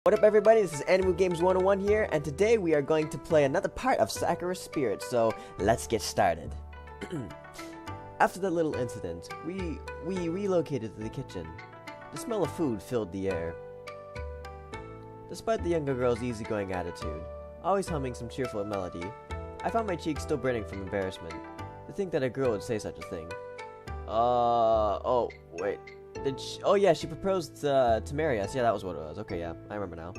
What up everybody, this is Anime Games 101 here, and today we are going to play another part of Sakura's Spirit, so let's get started. After that little incident, we relocated to the kitchen. The smell of food filled the air. Despite the younger girl's easygoing attitude, always humming some cheerful melody, I found my cheeks still burning from embarrassment. To think that a girl would say such a thing. Oh, wait. Oh yeah, she proposed to marry us. Yeah, that was what it was. Okay, yeah, I remember now.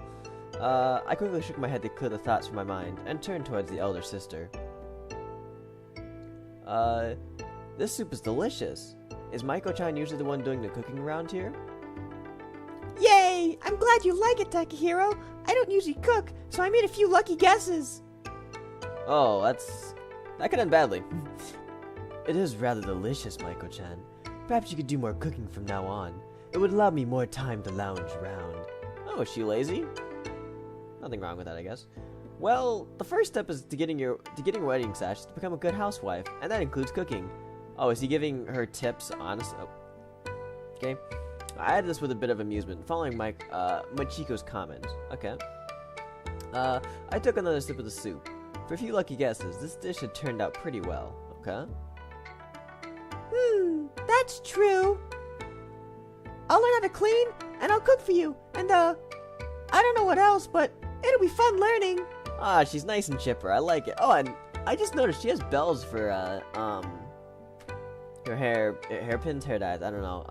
I quickly shook my head to clear the thoughts from my mind and turned towards the elder sister. This soup is delicious. Is Maiko-chan usually the one doing the cooking around here? Yay! I'm glad you like it, Takahiro. I don't usually cook, so I made a few lucky guesses. Oh, that could end badly. It is rather delicious, Maiko-chan. Perhaps you could do more cooking from now on. It would allow me more time to lounge around. Oh, is she lazy? Nothing wrong with that, I guess. Well, the first step is to getting your wedding sash to become a good housewife, and that includes cooking. Oh, is he giving her tips? Honest? Oh. Okay. I added this with a bit of amusement, following Machiko's comment. Okay. I took another sip of the soup. For a few lucky guesses, this dish had turned out pretty well. Okay. That's true. I'll learn how to clean, and I'll cook for you, and I don't know what else, but it'll be fun learning. Ah, she's nice and chipper. I like it. Oh, and I just noticed she has bells for her hairpins, hair dyes. I don't know.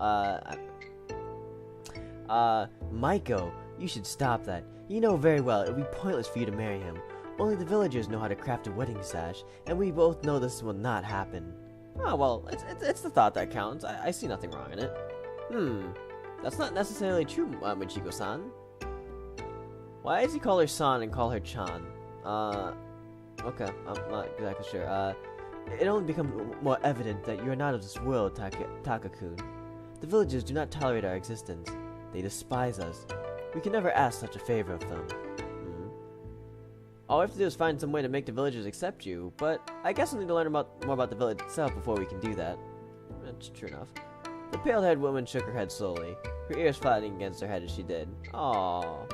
Maiko, you should stop that. You know very well it would be pointless for you to marry him. Only the villagers know how to craft a wedding sash, and we both know this will not happen. Oh, well, it's the thought that counts. I see nothing wrong in it. That's not necessarily true, Machiko-san. Why does he call her San and call her Chan? Okay, I'm not exactly sure. It only becomes more evident that you are not of this world, Taka-kun. The villagers do not tolerate our existence. They despise us. We can never ask such a favor of them. All we have to do is find some way to make the villagers accept you, but I guess we'll need to learn more about the village itself before we can do that. That's true enough. The pale-haired woman shook her head slowly, her ears flattening against her head as she did. Aww.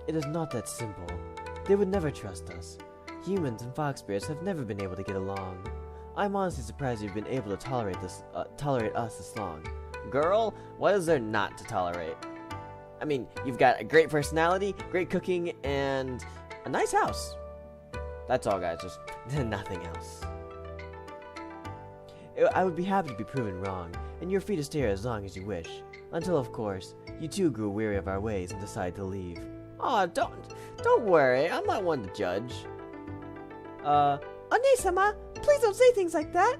It is not that simple. They would never trust us. Humans and fox spirits have never been able to get along. I'm honestly surprised you've been able to tolerate us this long. Girl, what is there not to tolerate? I mean, you've got a great personality, great cooking, and a nice house. That's all, guys. Just nothing else. I would be happy to be proven wrong, and you're free to stay here as long as you wish. Until, of course, you too grew weary of our ways and decide to leave. Aw, don't worry. I'm not one to judge. Ane-sama, please don't say things like that.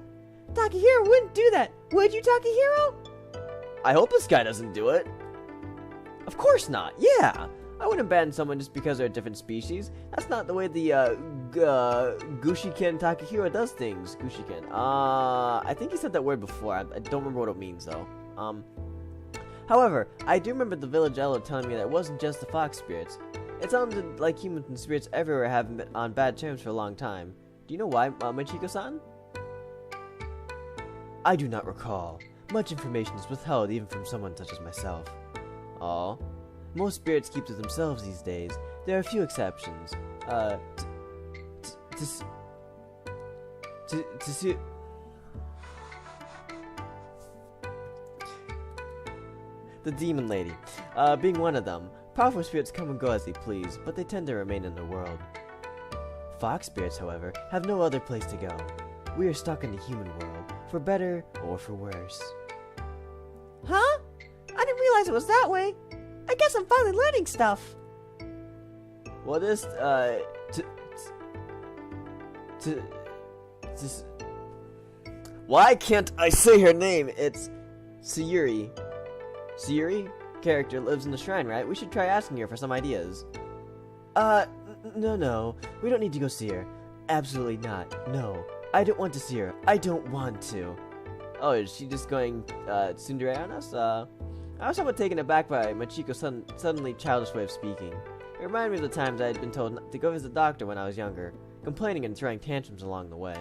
Takahiro wouldn't do that. Would you, Takahiro? I hope this guy doesn't do it. Of course not. Yeah. I wouldn't ban someone just because they're a different species. That's not the way the, Gushiken Takahiro does things. Gushiken. I think he said that word before. I don't remember what it means, though. However, I do remember the village elder telling me that it wasn't just the fox spirits. It sounded like humans and spirits everywhere have been on bad terms for a long time. Do you know why, Machiko-san? I do not recall. Much information is withheld even from someone such as myself. Aw. Most spirits keep to themselves these days. There are a few exceptions. The Demon Lady, being one of them. Powerful spirits come and go as they please, but they tend to remain in the world. Fox spirits, however, have no other place to go. We are stuck in the human world, for better or for worse. Huh? I didn't realize it was that way. I guess I'm finally learning stuff. What is, why can't I say her name? It's Sayuri. Sayuri? Character lives in the shrine, right? We should try asking her for some ideas. No. We don't need to go see her. Absolutely not. No. I don't want to see her. I don't want to. Oh, is she just going, tsundere on us? I was somewhat taken aback by Machiko's suddenly childish way of speaking. It reminded me of the times I had been told to go visit the doctor when I was younger, complaining and throwing tantrums along the way.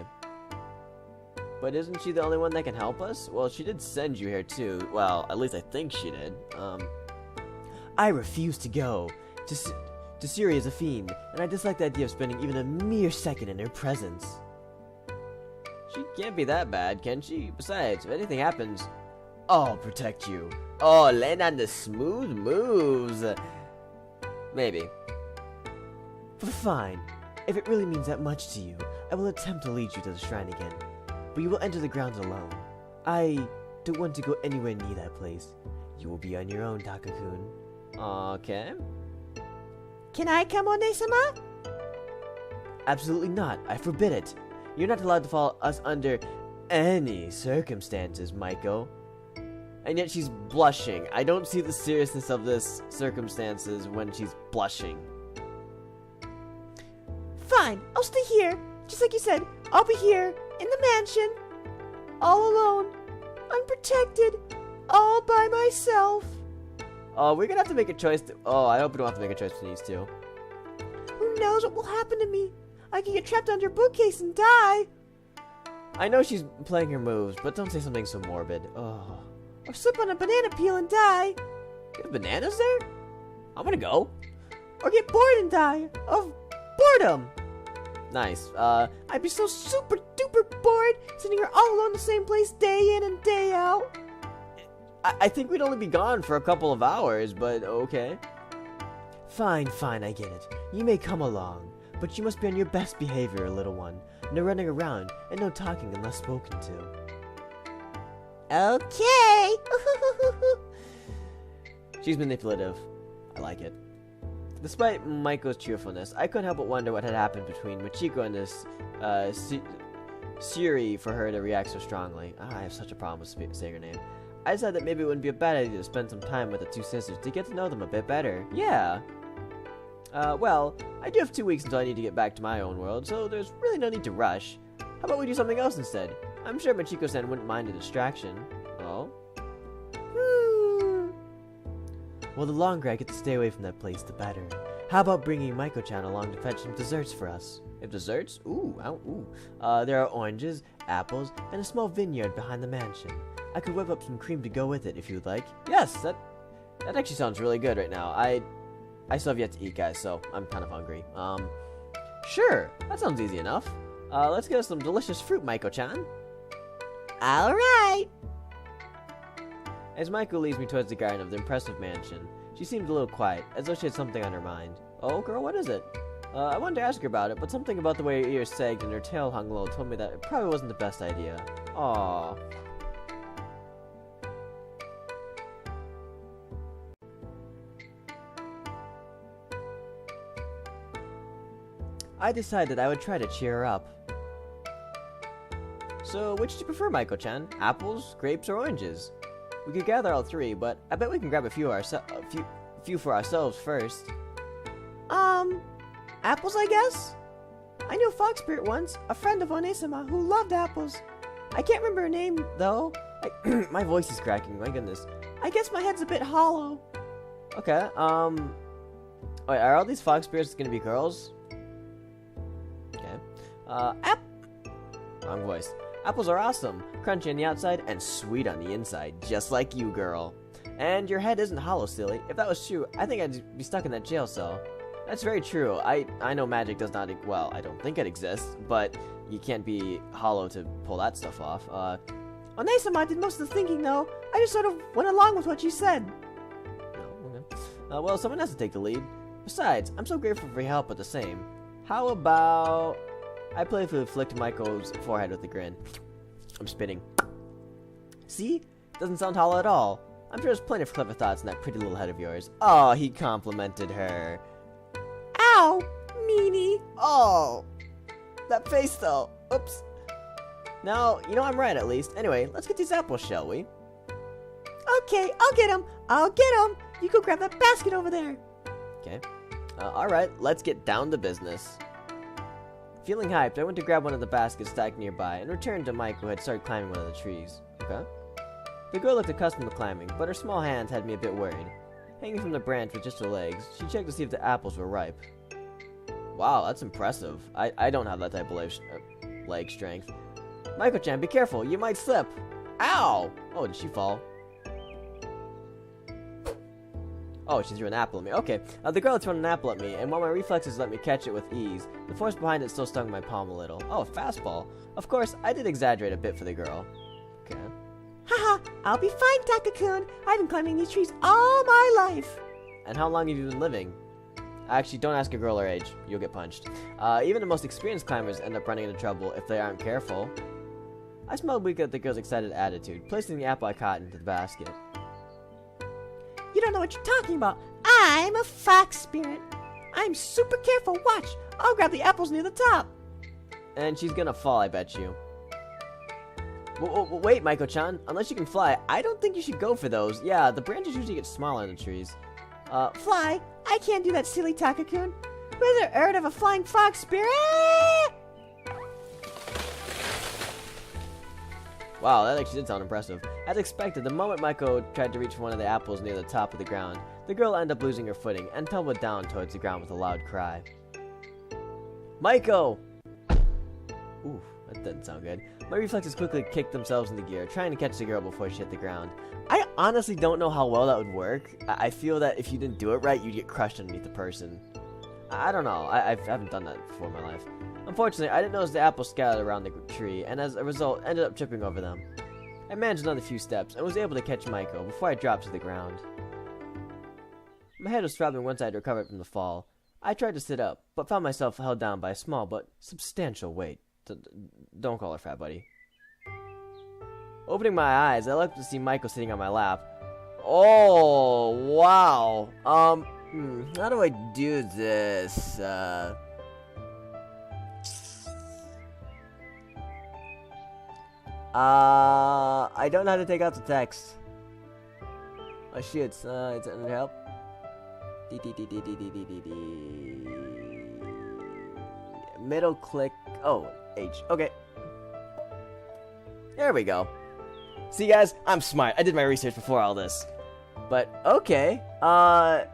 But isn't she the only one that can help us? Well, she did send you here too. Well, at least I think she did. I refuse to go. Tsuri is a fiend, and I dislike the idea of spending even a mere second in her presence. She can't be that bad, can she? Besides, if anything happens, I'll protect you. Oh, land on the smooth moves. Maybe. Fine. If it really means that much to you, I will attempt to lead you to the shrine again. But you will enter the grounds alone. I don't want to go anywhere near that place. You will be on your own, Taka-kun. Okay. Can I come, One-sama? Absolutely not. I forbid it. You're not allowed to follow us under any circumstances, Maiko. And yet she's blushing. I don't see the seriousness of this circumstances when she's blushing. Fine, I'll stay here. Just like you said, I'll be here, in the mansion. All alone. Unprotected. All by myself. Oh, we're gonna have to make a choice. Oh, I hope we don't have to make a choice between these two. Who knows what will happen to me? I could get trapped under a bookcase and die. I know she's playing her moves, but don't say something so morbid. Oh. Or slip on a banana peel and die. There's bananas there? I'm gonna go. Or get bored and die. Of boredom. Nice. I'd be so super duper bored sitting here all alone in the same place day in and day out. I think we'd only be gone for a couple of hours, but okay. Fine, I get it. You may come along, but you must be on your best behavior, little one. No running around, and no talking unless spoken to. Okay. She's manipulative. I like it. Despite Maiko's cheerfulness, I couldn't help but wonder what had happened between Machiko and this Tsuri for her to react so strongly. I have such a problem with saying her name. I decided that maybe it wouldn't be a bad idea to spend some time with the two sisters to get to know them a bit better. Yeah. Well, I do have 2 weeks until I need to get back to my own world, so there's really no need to rush. How about we do something else instead? I'm sure Machiko-san wouldn't mind a distraction. Oh? Well, the longer I get to stay away from that place, the better. How about bringing Maiko-chan along to fetch some desserts for us? If desserts? Ooh. There are oranges, apples, and a small vineyard behind the mansion. I could whip up some cream to go with it if you'd like. Yes, that actually sounds really good right now. I still have yet to eat, guys, so I'm kind of hungry. Sure, that sounds easy enough. Let's get us some delicious fruit, Maiko-chan. Alright. As Maiko leads me towards the garden of the impressive mansion, she seemed a little quiet, as though she had something on her mind. Oh, girl, what is it? I wanted to ask her about it, but something about the way her ears sagged and her tail hung low told me that it probably wasn't the best idea. Aww. I decided I would try to cheer her up. So, which do you prefer, Maiko-chan? Apples, grapes, or oranges? We could gather all three, but I bet we can grab a few for ourselves first. Apples, I guess? I knew a fox spirit once, a friend of One-sama, who loved apples. I can't remember her name, though. My voice is cracking, my goodness. I guess my head's a bit hollow. Okay, wait, are all these fox spirits gonna be girls? Okay. Wrong voice. Apples are awesome, crunchy on the outside and sweet on the inside, just like you, girl. And your head isn't hollow, silly. If that was true, I think I'd be stuck in that jail cell. That's very true. I know magic does not, well, I don't think it exists, but you can't be hollow to pull that stuff off. One-sama did most of the thinking, though. I just sort of went along with what she said. No, okay. Well, someone has to take the lead. Besides, I'm so grateful for your help with the same. How about... I playfully flicked Maiko's forehead with a grin. I'm spitting. See? Doesn't sound hollow at all. I'm sure there's plenty of clever thoughts in that pretty little head of yours. Oh, he complimented her. Ow! Meanie! Oh! That face, though. Oops. Now, you know I'm right, at least. Anyway, let's get these apples, shall we? Okay, I'll get them. I'll get them. You go grab that basket over there. Okay. Alright, let's get down to business. Feeling hyped, I went to grab one of the baskets stacked nearby and returned to Mike, who had started climbing one of the trees. Okay. The girl looked accustomed to climbing, but her small hands had me a bit worried. Hanging from the branch with just her legs, she checked to see if the apples were ripe. Wow, that's impressive. I don't have that type of leg strength. Maiko-chan, be careful, you might slip. Ow! Oh, did she fall? Oh, she threw an apple at me. Okay, the girl had thrown an apple at me, and while my reflexes let me catch it with ease, the force behind it still stung my palm a little. Oh, a fastball. Of course, I did exaggerate a bit for the girl. Okay. Haha, I'll be fine, Taka-kun. I've been climbing these trees all my life. And how long have you been living? Actually, don't ask a girl her age. You'll get punched. Even the most experienced climbers end up running into trouble if they aren't careful. I smiled weakly at the girl's excited attitude, placing the apple I caught into the basket. You don't know what you're talking about. I'm a fox spirit. I'm super careful. Watch. I'll grab the apples near the top. And she's gonna fall, I bet you. Wait, Maiko-chan. Unless you can fly, I don't think you should go for those. Yeah, the branches usually get smaller in the trees. Fly? I can't do that, silly Taka-kun. Who ever heard of a flying fox spirit? Wow, that actually did sound impressive. As expected, the moment Maiko tried to reach for one of the apples near the top of the ground, the girl ended up losing her footing and tumbled down towards the ground with a loud cry. Maiko! Ooh, that didn't sound good. My reflexes quickly kicked themselves into gear, trying to catch the girl before she hit the ground. I honestly don't know how well that would work. I feel that if you didn't do it right, you'd get crushed underneath the person. I don't know. I haven't done that before in my life. Unfortunately, I didn't notice the apples scattered around the tree, and as a result, ended up tripping over them. I managed another few steps, and was able to catch Maiko before I dropped to the ground. My head was throbbing once I had recovered from the fall. I tried to sit up, but found myself held down by a small but substantial weight. Don't call her fat, buddy. Opening my eyes, I looked to see Maiko sitting on my lap. Oh, wow. How do I do this? I don't know how to take out the text. Oh shit, it's under help. Middle click. Oh, H. Okay. There we go. See, guys, I'm smart. I did my research before all this. But okay. Wow.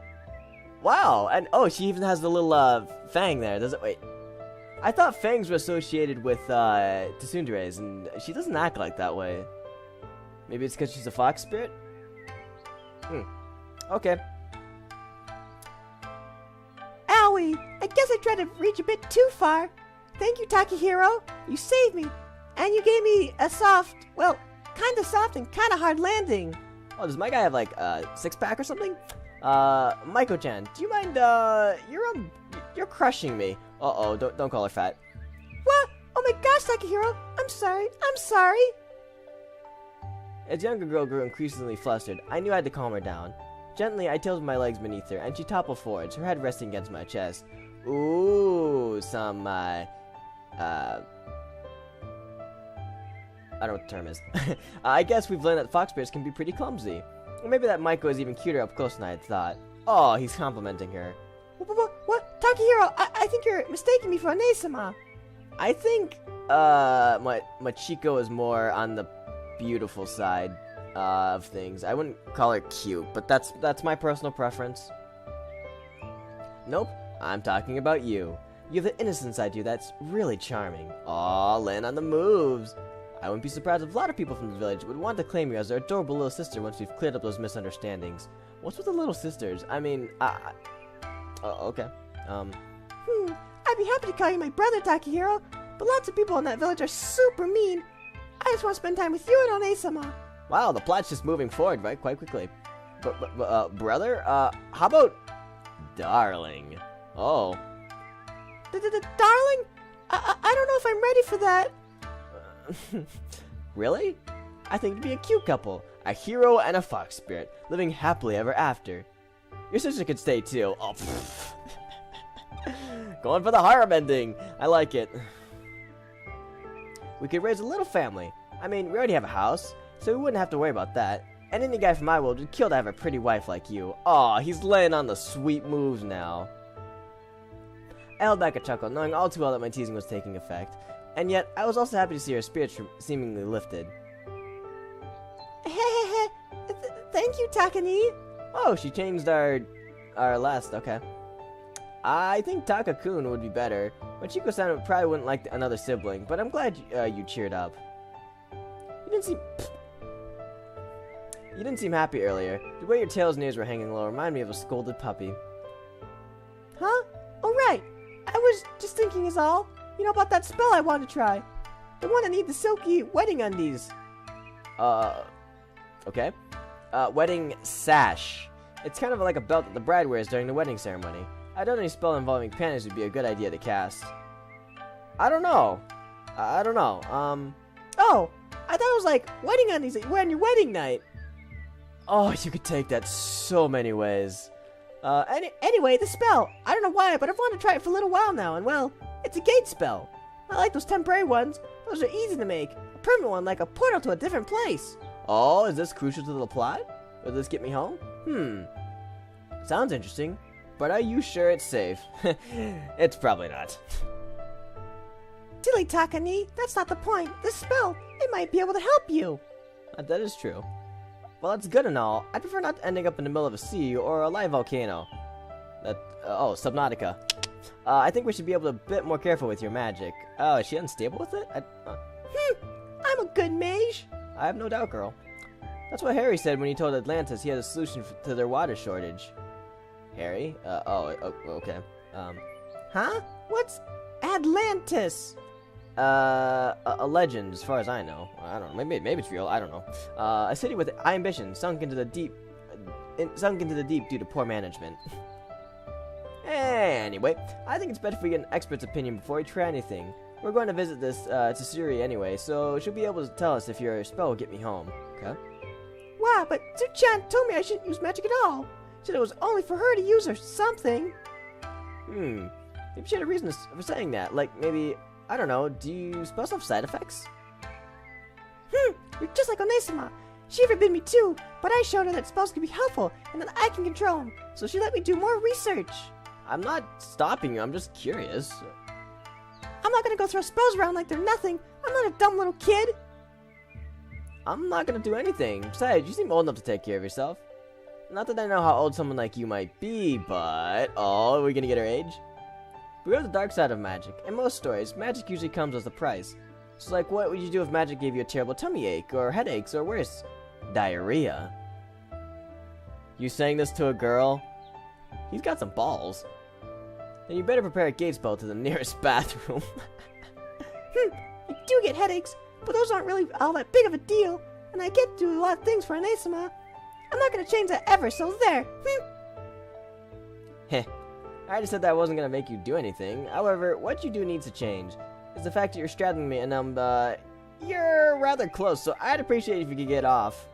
And oh, she even has the little fang there. Does it? Wait. I thought fangs were associated with tsunderes, and she doesn't act like that way. Maybe it's because she's a fox spirit? Okay. Owie! I guess I tried to reach a bit too far. Thank you, Takahiro. You saved me. And you gave me a soft, well, kind of soft and kind of hard landing. Oh, does my guy have like a six-pack or something? Maiko-chan, do you mind, you're crushing me. Uh-oh, don't call her fat. What? Oh my gosh, Takahiro. I'm sorry. As the younger girl grew increasingly flustered, I knew I had to calm her down. Gently, I tilted my legs beneath her, and she toppled forwards, her head resting against my chest. Ooh, some, I don't know what the term is. I guess we've learned that fox spirits can be pretty clumsy. Or maybe that Maiko is even cuter up close than I had thought. Oh, he's complimenting her. What? Takahiro, I think you're mistaking me for Ane-sama. I think, Machiko is more on the beautiful side of things. I wouldn't call her cute, but that's my personal preference. Nope, I'm talking about you. You have the innocent side to you that's really charming. Aw, land on the moves. I wouldn't be surprised if a lot of people from the village would want to claim you as their adorable little sister once we've cleared up those misunderstandings. What's with the little sisters? I mean, okay. I'd be happy to call you my brother, Takahiro, but lots of people in that village are super mean. I just want to spend time with you and Ane-sama. Wow, the plot's just moving forward, right? Quite quickly. But brother? How about darling? Oh. Darling? I don't know if I'm ready for that. Really? I think you'd be a cute couple. A hero and a fox spirit, living happily ever after. Your sister could stay too. Oh, going for the harem ending. I like it. We could raise a little family. I mean, we already have a house, so we wouldn't have to worry about that. And any guy from my world would kill to have a pretty wife like you. Aw, he's laying on the sweet moves now. I held back a chuckle, knowing all too well that my teasing was taking effect. And yet, I was also happy to see her spirits seemingly lifted. Thank you, Takani. Oh, she changed our last, okay. I think Taka-kun would be better, but Chiko-san probably wouldn't like another sibling, but I'm glad you cheered up. You You didn't seem happy earlier. The way your tails and ears were hanging low reminded me of a scolded puppy. Huh? Oh, right. I was just thinking is all. You know about that spell I want to try. The one that need the silky wedding undies. Okay. Wedding sash. It's kind of like a belt that the bride wears during the wedding ceremony. I don't know any spell involving panties would be a good idea to cast. I don't know. Oh, I thought it was like wedding undies that you wear on your wedding night. Oh, you could take that so many ways. Anyway, the spell. I don't know why, but I've wanted to try it for a little while now, and well, it's a gate spell. I like those temporary ones. Those are easy to make. A permanent one, like a portal to a different place. Oh, is this crucial to the plot? Will this get me home? Sounds interesting. But are you sure it's safe? It's probably not. Silly Takani, that's not the point. This spell, it might be able to help you. That is true. Well, it's good and all. I'd prefer not ending up in the middle of a sea or a live volcano. Subnautica. I think we should be able to be a bit more careful with your magic. Oh, is she unstable with it? I'm a good mage. I have no doubt, girl. That's what Harry said when he told Atlantis he had a solution to their water shortage. Harry? Okay. Huh? What's Atlantis? A legend, as far as I know. I don't know. Maybe it's real. I don't know. A city with high ambition sunk into the deep due to poor management. Anyway, I think it's better if we get an expert's opinion before we try anything. We're going to visit this Tsuri anyway, so she'll be able to tell us if your spell will get me home. Okay? Wow, but Tsu-chan told me I shouldn't use magic at all. She said it was only for her to use or something. Maybe she had a reason for saying that. Like, maybe, I don't know, do spells have side effects? You're just like Onesima. She forbid me too, but I showed her that spells can be helpful and that I can control them, so she let me do more research. I'm not stopping you, I'm just curious. I'm not gonna go throw spells around like they're nothing. I'm not a dumb little kid. I'm not gonna do anything. Besides, you seem old enough to take care of yourself. Not that I know how old someone like you might be, but... Oh, are we gonna get our age? We go to the dark side of magic. In most stories, magic usually comes with a price. So like, what would you do if magic gave you a terrible tummy ache, or headaches, or worse, diarrhea? You saying this to a girl? He's got some balls. Then you better prepare a gate spell to the nearest bathroom. I do get headaches, but those aren't really all that big of a deal, and I get to do a lot of things for Onesima. I'm not gonna change that ever, so there. Heh. I already said that I wasn't gonna make you do anything. However, what you do needs to change is the fact that you're straddling me and you're rather close, so I'd appreciate it if you could get off.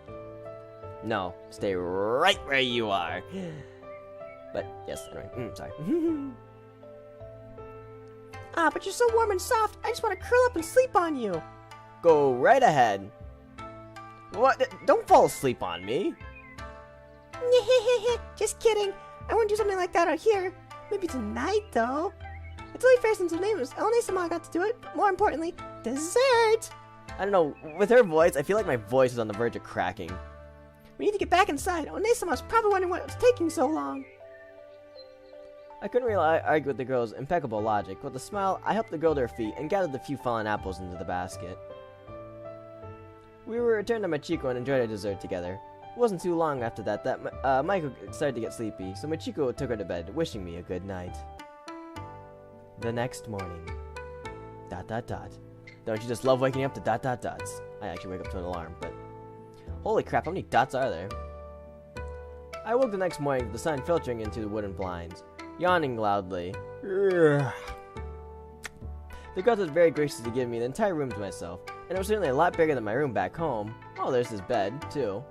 No, stay right where you are. But, yes, anyway, sorry. But you're so warm and soft, I just want to curl up and sleep on you. Go right ahead. What? Don't fall asleep on me. Just kidding. I wouldn't do something like that out here. Maybe tonight, though. It's only fair since her name is Onesima got to do it, but more importantly, dessert! I don't know, with her voice, I feel like my voice is on the verge of cracking. We need to get back inside. Onesima's probably wondering why it was taking so long. I couldn't really argue with the girl's impeccable logic. With a smile, I helped the girl to her feet and gathered the few fallen apples into the basket. We returned to Machiko and enjoyed our dessert together. It wasn't too long after that Michael started to get sleepy, so Machiko took her to bed, wishing me a good night. The next morning. ... Don't you just love waking up to ... I actually wake up to an alarm, but... Holy crap, how many dots are there? I woke the next morning with the sun filtering into the wooden blinds, yawning loudly. The girl was very gracious to give me the entire room to myself, and it was certainly a lot bigger than my room back home. Oh, there's this bed, too.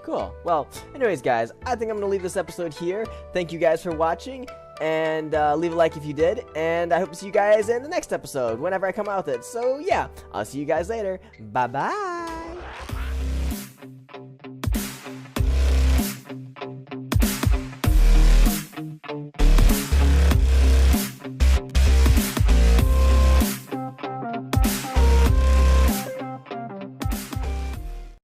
Cool. Well, anyways, guys, I think I'm gonna leave this episode here. Thank you guys for watching, and leave a like if you did, and I hope to see you guys in the next episode, whenever I come out with it. So, yeah, I'll see you guys later. Bye-bye!